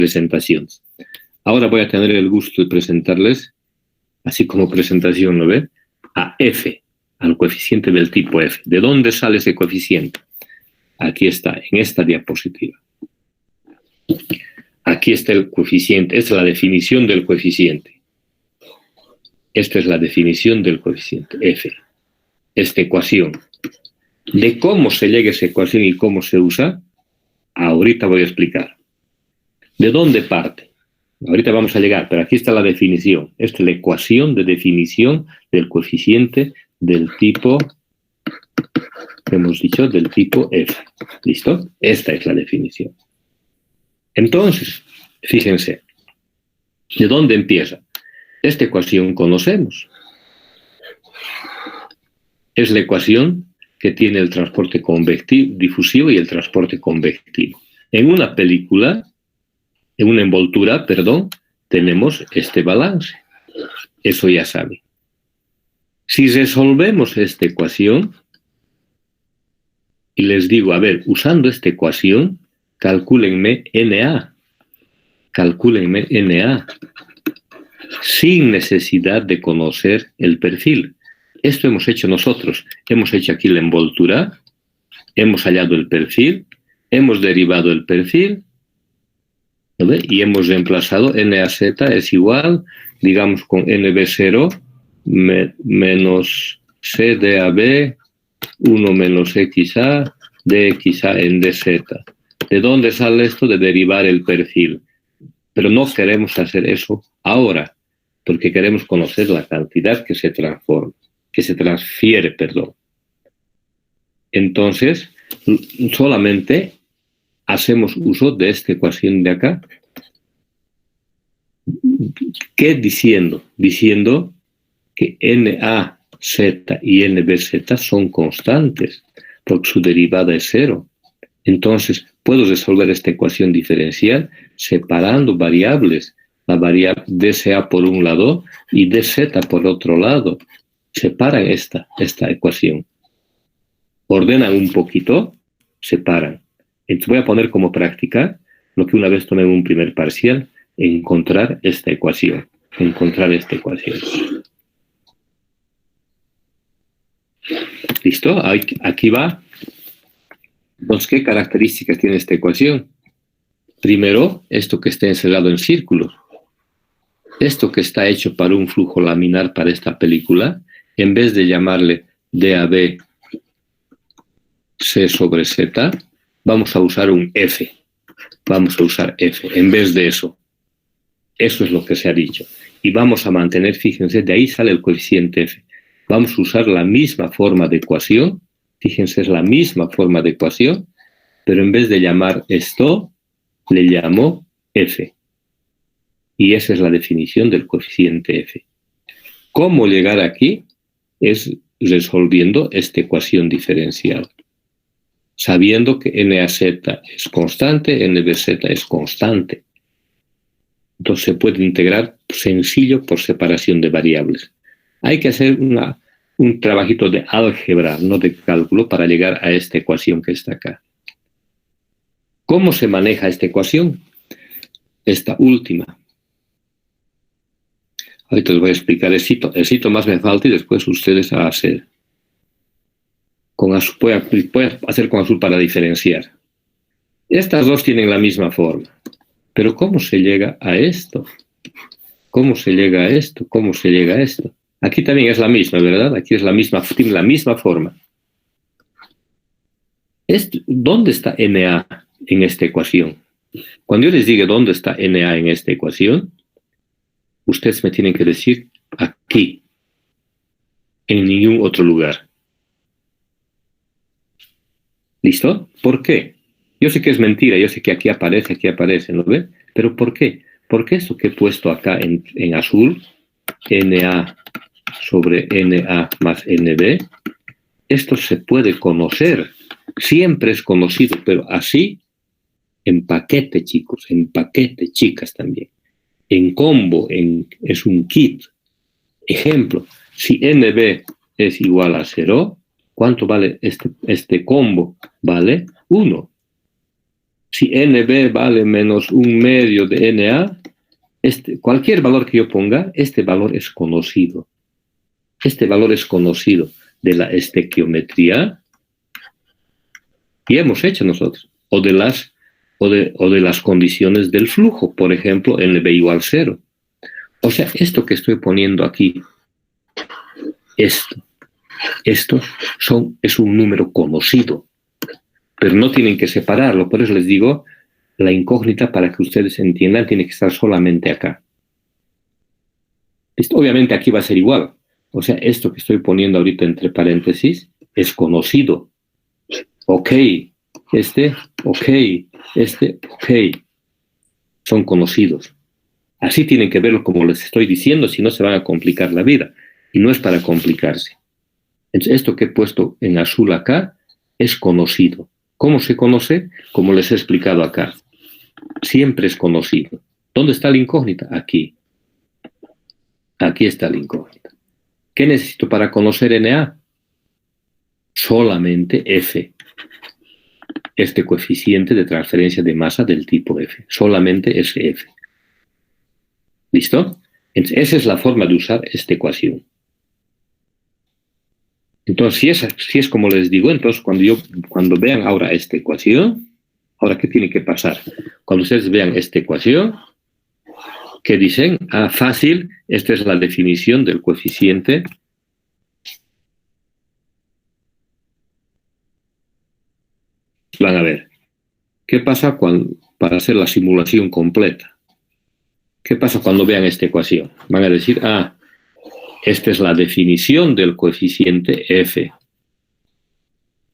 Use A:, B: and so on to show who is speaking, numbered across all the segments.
A: presentaciones. Ahora voy a tener el gusto de presentarles, así como presentación, ¿lo ve? A f, al coeficiente del tipo f. ¿De dónde sale ese coeficiente? Aquí está, en esta diapositiva. Aquí está el coeficiente, esta es la definición del coeficiente. Esta es la definición del coeficiente f. Esta ecuación. De cómo se llega a esa ecuación y cómo se usa, ahorita voy a explicar. ¿De dónde parte? Ahorita vamos a llegar, pero aquí está la definición. Esta es la ecuación de definición del coeficiente del tipo, hemos dicho, del tipo f. ¿Listo? Esta es la definición. Entonces, fíjense, ¿de dónde empieza? Esta ecuación conocemos. Es la ecuación que tiene el transporte convectivo, difusivo y el transporte convectivo. En una película, en una envoltura, perdón, tenemos este balance. Eso ya saben. Si resolvemos esta ecuación, y les digo, a ver, usando esta ecuación, calcúlenme NA. Calcúlenme NA. Sin necesidad de conocer el perfil. Esto hemos hecho nosotros. Hemos hecho aquí la envoltura, hemos hallado el perfil, hemos derivado el perfil, ¿no? Y hemos reemplazado NAZ es igual, digamos, con NB0 menos CDAB, 1 menos XA, DXA en DZ. ¿De dónde sale esto? De derivar el perfil. Pero no queremos hacer eso ahora, porque queremos conocer la cantidad que se transforma, que se transfiere, perdón. Entonces, solamente hacemos uso de esta ecuación de acá. ¿Qué diciendo? Diciendo que NAZ y NBZ son constantes, porque su derivada es 0. Entonces, puedo resolver esta ecuación diferencial separando variables, la variable dSA por un lado y dZ por otro lado. Separan esta ecuación. Ordenan un poquito, separan. Entonces voy a poner como práctica lo que una vez tomé en un primer parcial, encontrar esta ecuación. Encontrar esta ecuación. ¿Listo? Aquí va. Entonces, ¿qué características tiene esta ecuación? Primero, esto que está encerrado en círculos. Esto que está hecho para un flujo laminar para esta película, en vez de llamarle DAB C sobre Z, vamos a usar un F. Vamos a usar F en vez de eso. Eso es lo que se ha dicho. Y vamos a mantener, fíjense, de ahí sale el coeficiente F. Vamos a usar la misma forma de ecuación. Fíjense, es la misma forma de ecuación, pero en vez de llamar esto, le llamo F. Y esa es la definición del coeficiente F. ¿Cómo llegar aquí? Es resolviendo esta ecuación diferencial. Sabiendo que NAZ es constante, NBZ es constante. Entonces se puede integrar sencillo por separación de variables. Hay que hacer un trabajito de álgebra, no de cálculo, para llegar a esta ecuación que está acá. ¿Cómo se maneja esta ecuación? Esta última. Ahorita les voy a explicar el cito más me falta y después ustedes a hacer. Voy a hacer con azul para diferenciar. Estas dos tienen la misma forma. Pero ¿cómo se llega a esto? ¿Cómo se llega a esto? ¿Cómo se llega a esto? Aquí también es la misma, ¿verdad? Aquí es la misma, tiene la misma forma. ¿Dónde está NA en esta ecuación? Cuando yo les diga dónde está NA en esta ecuación, ustedes me tienen que decir aquí, en ningún otro lugar. ¿Listo? ¿Por qué? Yo sé que es mentira, yo sé que aquí aparece, ¿no ve? Pero ¿por qué? Porque esto que he puesto acá en azul, NA sobre NA más NB, esto se puede conocer, siempre es conocido, pero así, en paquete, chicos, en paquete, chicas también. En combo, es un kit. Ejemplo, si NB es igual a 0, ¿cuánto vale este combo? Vale 1. Si NB vale menos 1/2 de NA, cualquier valor que yo ponga, este valor es conocido. Este valor es conocido de la estequiometría y hemos hecho nosotros, o de las condiciones del flujo, por ejemplo, NB igual 0. O sea, esto que estoy poniendo aquí, esto es un número conocido, pero no tienen que separarlo. Por eso les digo, la incógnita, para que ustedes entiendan, tiene que estar solamente acá. Obviamente aquí va a ser igual. O sea, esto que estoy poniendo ahorita entre paréntesis es conocido. Ok, ok, ok. Son conocidos. Así tienen que verlo como les estoy diciendo, si no se van a complicar la vida. Y no es para complicarse. Entonces, esto que he puesto en azul acá es conocido. ¿Cómo se conoce? Como les he explicado acá. Siempre es conocido. ¿Dónde está la incógnita? Aquí. Aquí está la incógnita. ¿Qué necesito para conocer Na? Solamente F. Este coeficiente de transferencia de masa del tipo F. Solamente ese F. ¿Listo? Entonces, esa es la forma de usar esta ecuación. Entonces, si es como les digo, entonces cuando vean ahora esta ecuación, ahora, ¿qué tiene que pasar? Cuando ustedes vean esta ecuación, ¿qué dicen? Ah, fácil, esta es la definición del coeficiente van a ver. ¿Qué pasa para hacer la simulación completa? ¿Qué pasa cuando vean esta ecuación? Van a decir, ah, esta es la definición del coeficiente F.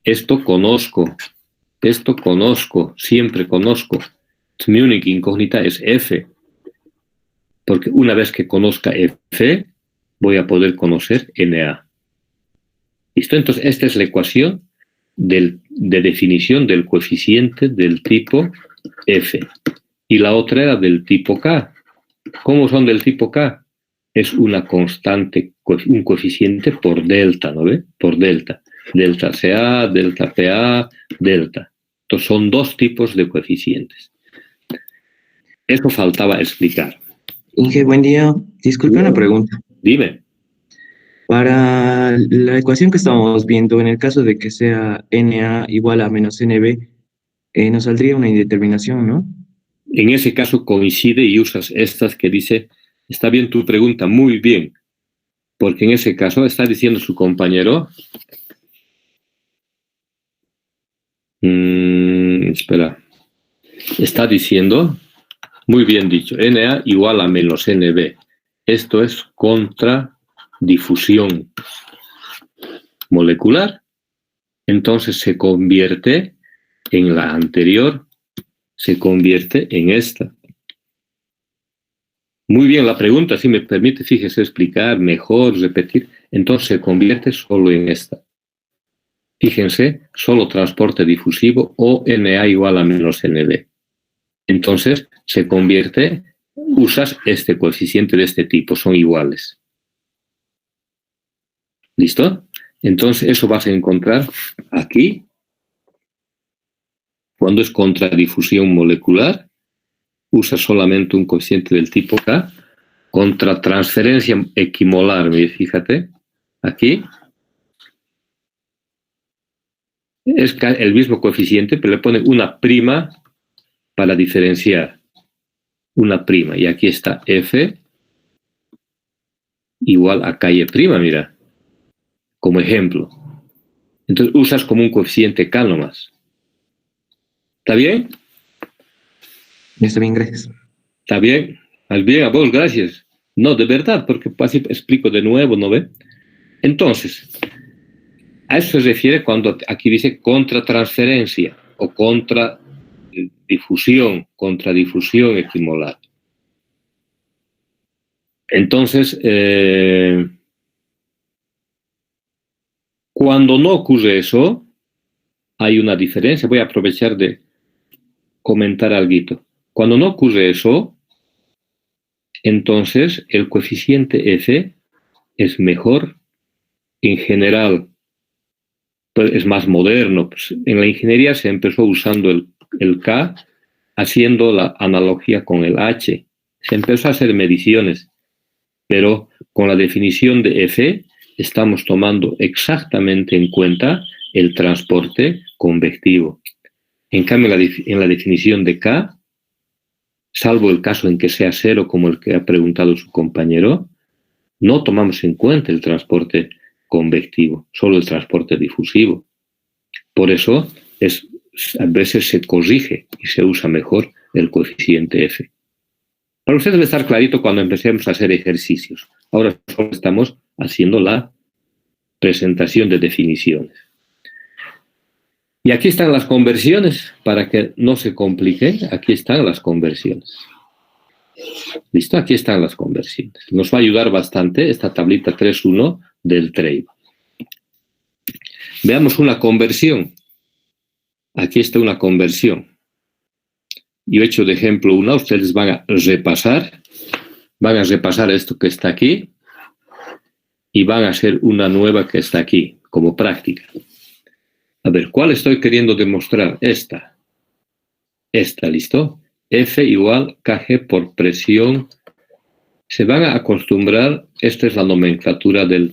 A: Esto conozco, siempre conozco. Mi única incógnita es F. Porque una vez que conozca F, voy a poder conocer Na. ¿Listo? Entonces, esta es la ecuación de definición del coeficiente del tipo F. Y la otra era del tipo K. ¿Cómo son del tipo K? Es una constante, un coeficiente por delta, ¿no ve? Por delta. Delta CA, delta PA, delta. Entonces son dos tipos de coeficientes. Eso faltaba explicar.
B: Inge, buen día. Disculpe una pregunta.
A: Dime.
B: Para la ecuación que estamos viendo, en el caso de que sea Na igual a menos Nb, nos saldría una indeterminación, ¿no?
A: En ese caso coincide y usas estas que dice, está bien tu pregunta, muy bien, porque en ese caso está diciendo su compañero, espera, está diciendo, muy bien dicho, Na igual a menos Nb. Esto es contradifusión molecular, entonces se convierte en la anterior, se convierte en esta. Muy bien la pregunta, si me permite, fíjese, explicar mejor, repetir, entonces se convierte solo en esta. Fíjense, solo transporte difusivo o Na igual a menos Nb. Entonces se convierte, usas este coeficiente de este tipo, son iguales. ¿Listo? Entonces eso vas a encontrar aquí, cuando es contradifusión molecular, usa solamente un coeficiente del tipo K, contra transferencia equimolar, fíjate, aquí, es el mismo coeficiente, pero le pone una prima para diferenciar, una prima, y aquí está F igual a K-Y', mira, como ejemplo. Entonces usas como un coeficiente K nomás. ¿Está bien?
B: Está bien, gracias.
A: ¿Está bien? Bien, a vos, gracias. No, de verdad, porque así explico de nuevo, ¿no ve? Entonces, a eso se refiere cuando aquí dice contratransferencia o contradifusión equimolar. Entonces, cuando no ocurre eso, hay una diferencia. Voy a aprovechar de comentar algo. Cuando no ocurre eso, entonces el coeficiente F es mejor en general. Pues es más moderno. Pues en la ingeniería se empezó usando el K haciendo la analogía con el H. Se empezó a hacer mediciones, pero con la definición de F estamos tomando exactamente en cuenta el transporte convectivo. En cambio, en la definición de K, salvo el caso en que sea cero, como el que ha preguntado su compañero, no tomamos en cuenta el transporte convectivo, solo el transporte difusivo. Por eso, a veces se corrige y se usa mejor el coeficiente F. Para ustedes debe estar clarito cuando empecemos a hacer ejercicios. Ahora solo estamos haciendo la presentación de definiciones. Y aquí están las conversiones, para que no se complique, aquí están las conversiones. ¿Listo? Aquí están las conversiones. Nos va a ayudar bastante esta tablita 3.1 del Treiba. Veamos una conversión. Aquí está una conversión. Yo he hecho de ejemplo una, ustedes van a repasar esto que está aquí y van a hacer una nueva que está aquí, como práctica. A ver, ¿cuál estoy queriendo demostrar? Esta, ¿listo? F igual kg por presión. Se van a acostumbrar, esta es la nomenclatura del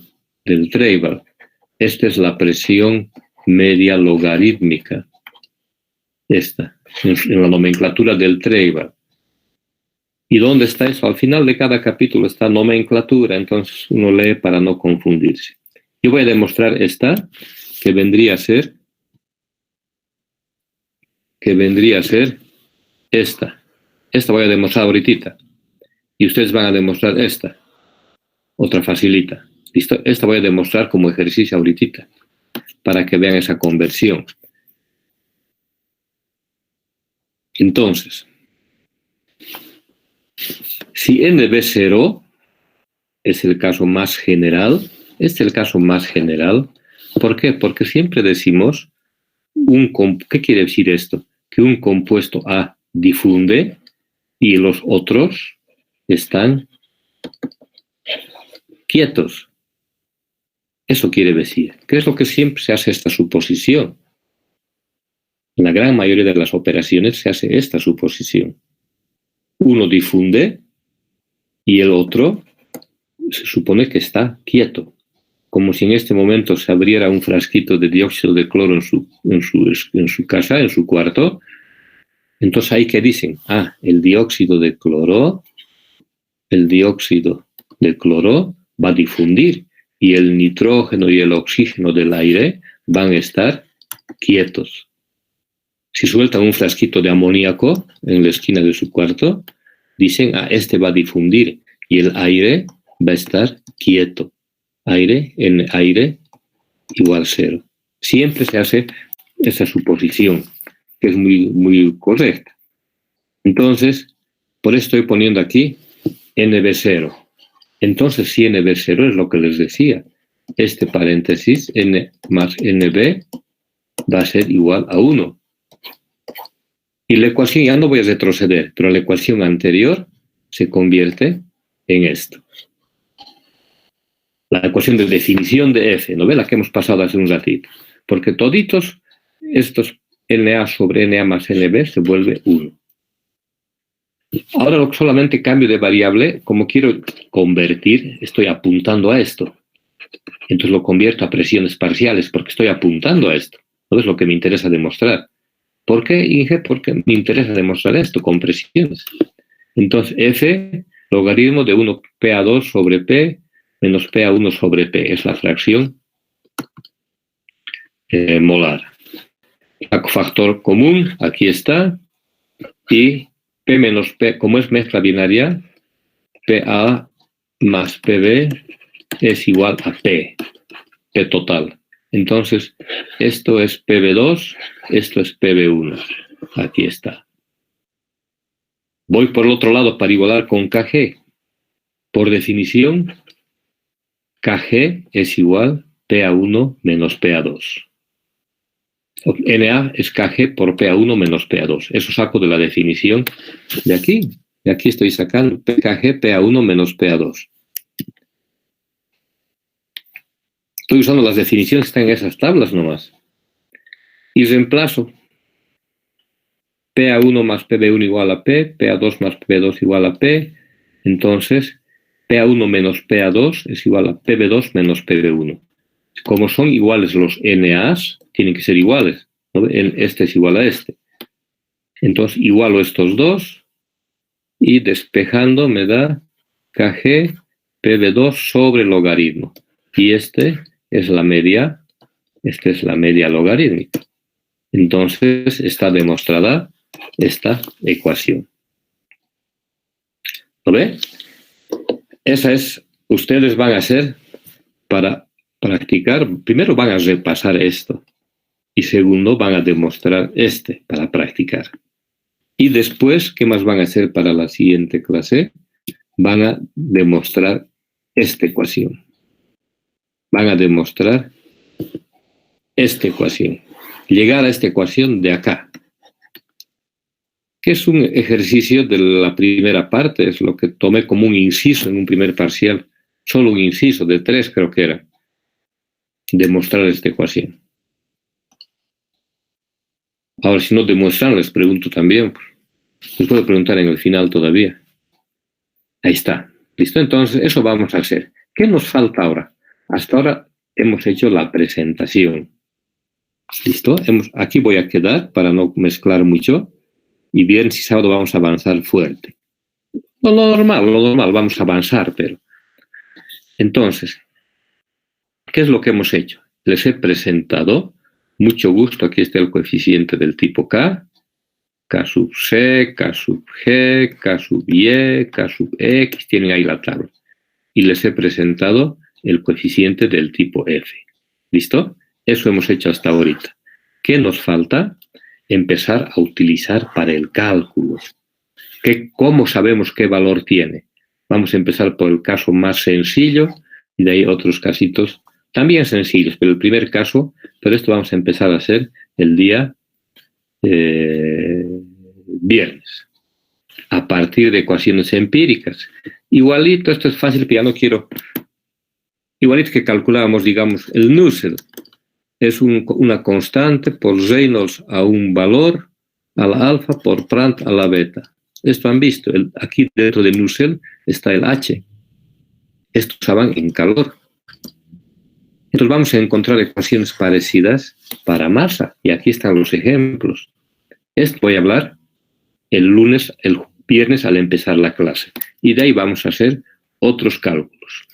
A: Treiba. Esta es la presión media logarítmica. Esta, en la nomenclatura del Treiba. ¿Y dónde está eso? Al final de cada capítulo está nomenclatura, entonces uno lee para no confundirse. Yo voy a demostrar esta, que vendría a ser esta. Esta voy a demostrar ahorita. Y ustedes van a demostrar esta. Otra facilita. ¿Listo? Esta voy a demostrar como ejercicio ahorita, para que vean esa conversión. Entonces, si NB0 es el caso más general, este es el caso más general. ¿Por qué? Porque siempre decimos, ¿qué quiere decir esto? Que un compuesto A difunde y los otros están quietos. Eso quiere decir. ¿Qué es lo que siempre se hace esta suposición? En la gran mayoría de las operaciones se hace esta suposición. Uno difunde y el otro se supone que está quieto. Como si en este momento se abriera un frasquito de dióxido de cloro en su casa, en su cuarto. Entonces ahí que dicen, el dióxido de cloro va a difundir y el nitrógeno y el oxígeno del aire van a estar quietos. Si sueltan un frasquito de amoníaco en la esquina de su cuarto, dicen, este va a difundir y el aire va a estar quieto. Aire igual 0. Siempre se hace esa suposición, que es muy, muy correcta. Entonces, por eso estoy poniendo aquí NB0. Entonces, si NB0 es lo que les decía, este paréntesis, N más NB, va a ser igual a 1. Y la ecuación, ya no voy a retroceder, pero la ecuación anterior se convierte en esto. La ecuación de definición de F, ¿no ve? La que hemos pasado hace un ratito. Porque toditos estos Na sobre Na más NB se vuelve 1. Ahora solamente cambio de variable, como quiero convertir, estoy apuntando a esto. Entonces lo convierto a presiones parciales porque estoy apuntando a esto. No es lo que me interesa demostrar. ¿Por qué, Inge? Porque me interesa demostrar esto con presiones. Entonces F, logaritmo de 1PA2 sobre P menos PA1 sobre P. Es la fracción molar. El factor común, aquí está. Y P menos P, como es mezcla binaria, PA más PB es igual a P total. Entonces, esto es PB2, esto es PB1. Aquí está. Voy por el otro lado para igualar con KG. Por definición, KG es igual PA1 menos PA2. NA es KG por PA1 menos PA2. Eso saco de la definición de aquí. De aquí estoy sacando KG PA1 menos PA2. Estoy usando las definiciones que están en esas tablas nomás. Y reemplazo. PA1 más PB1 igual a P, PA2 más PB2 igual a P, entonces PA1 menos PA2 es igual a PB2 menos PB1. Como son iguales los NAs, tienen que ser iguales, ¿no? Este es igual a este. Entonces igualo estos dos y despejando me da KG PB2 sobre logaritmo. Y este es la media logarítmica. Entonces está demostrada esta ecuación. ¿Lo ve? Esa es, ustedes van a hacer para practicar, primero van a repasar esto y segundo van a demostrar para practicar. Y después, ¿qué más van a hacer para la siguiente clase? Van a demostrar esta ecuación. Van a demostrar esta ecuación. Llegar a esta ecuación de acá, que es un ejercicio de la primera parte, es lo que tomé como un inciso en un primer parcial, solo un inciso de 3 creo que era, demostrar esta ecuación. Ahora, si no demuestran, les pregunto también, les puedo preguntar en el final todavía. Ahí está, ¿listo? Entonces, eso vamos a hacer. ¿Qué nos falta ahora? Hasta ahora hemos hecho la presentación. ¿Listo? Aquí voy a quedar para no mezclar mucho. Y viernes y sábado vamos a avanzar fuerte. Lo normal, vamos a avanzar, pero... Entonces, ¿qué es lo que hemos hecho? Les he presentado, mucho gusto, aquí está el coeficiente del tipo K, K sub C, K sub G, K sub Y, K sub X, tienen ahí la tabla. Y les he presentado el coeficiente del tipo F. ¿Listo? Eso hemos hecho hasta ahorita. ¿Qué nos falta? Empezar a utilizar para el cálculo. ¿Cómo sabemos qué valor tiene? Vamos a empezar por el caso más sencillo y de ahí otros casitos también sencillos, pero el primer caso, pero esto vamos a empezar a hacer el día viernes, a partir de ecuaciones empíricas. Igualito, esto es fácil, pero ya no quiero... Igualito que calculábamos, digamos, el Nusselt. Es una constante por Reynolds a un valor, a la alfa, por Prandtl a la beta. Esto han visto. Aquí dentro de Nusselt está el H. Estos usaban en calor. Entonces vamos a encontrar ecuaciones parecidas para masa. Y aquí están los ejemplos. Esto voy a hablar el viernes al empezar la clase. Y de ahí vamos a hacer otros cálculos.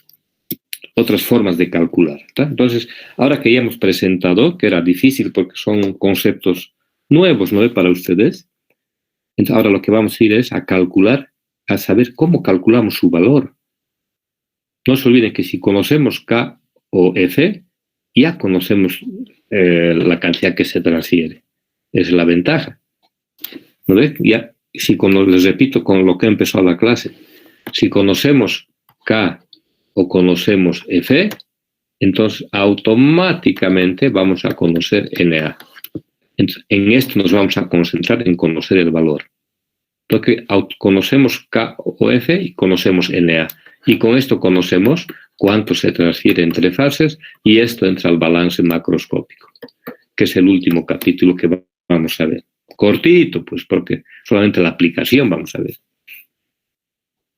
A: Otras formas de calcular. ¿Tá? Entonces, ahora que ya hemos presentado, que era difícil porque son conceptos nuevos, ¿no? Para ustedes, entonces ahora lo que vamos a ir es a calcular, a saber cómo calculamos su valor. No se olviden que si conocemos K o F, ya conocemos la cantidad que se transfiere. Es la ventaja. ¿No ves? Ya, les repito con lo que ha empezado la clase, si conocemos K o conocemos F, entonces automáticamente vamos a conocer NA. Entonces, en esto nos vamos a concentrar en conocer el valor. Porque conocemos K o F y conocemos NA. Y con esto conocemos cuánto se transfiere entre fases y esto entra al balance macroscópico, que es el último capítulo que vamos a ver. Cortito, pues porque solamente la aplicación vamos a ver.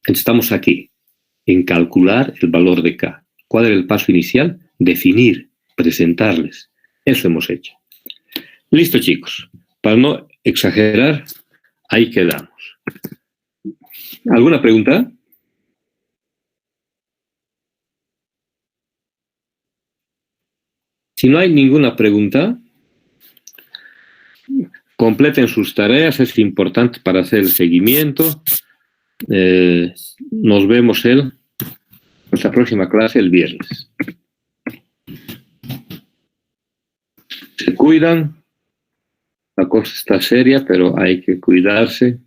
A: Entonces, estamos aquí en calcular el valor de K. ¿Cuál era el paso inicial? Definir, presentarles. Eso hemos hecho. Listo, chicos. Para no exagerar, ahí quedamos. ¿Alguna pregunta? Si no hay ninguna pregunta, completen sus tareas, es importante para hacer el seguimiento. Nos vemos en nuestra próxima clase el viernes. Se cuidan, la cosa está seria, pero hay que cuidarse.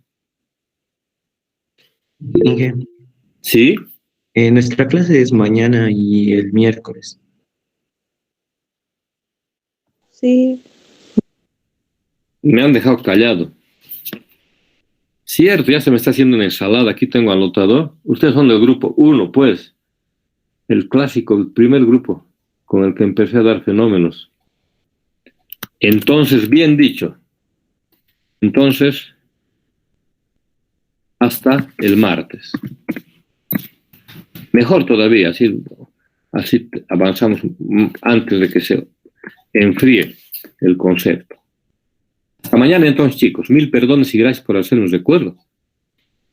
B: Inge,
A: ¿Sí?
B: nuestra clase es mañana y el miércoles.
C: Sí.
A: Me han dejado callado. Cierto, ya se me está haciendo una ensalada. Aquí tengo anotador. Ustedes son del grupo 1, pues. El clásico, el primer grupo con el que empecé a dar fenómenos. Entonces, bien dicho. Entonces, hasta el martes. Mejor todavía, así avanzamos antes de que se enfríe el concepto. Hasta mañana entonces, chicos. 1000 perdones y gracias por hacernos recuerdo.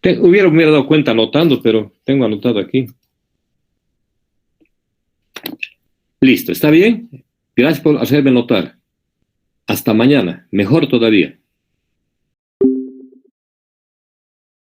A: Me hubiera dado cuenta anotando, pero tengo anotado aquí. Listo, ¿está bien? Gracias por hacerme notar. Hasta mañana. Mejor todavía.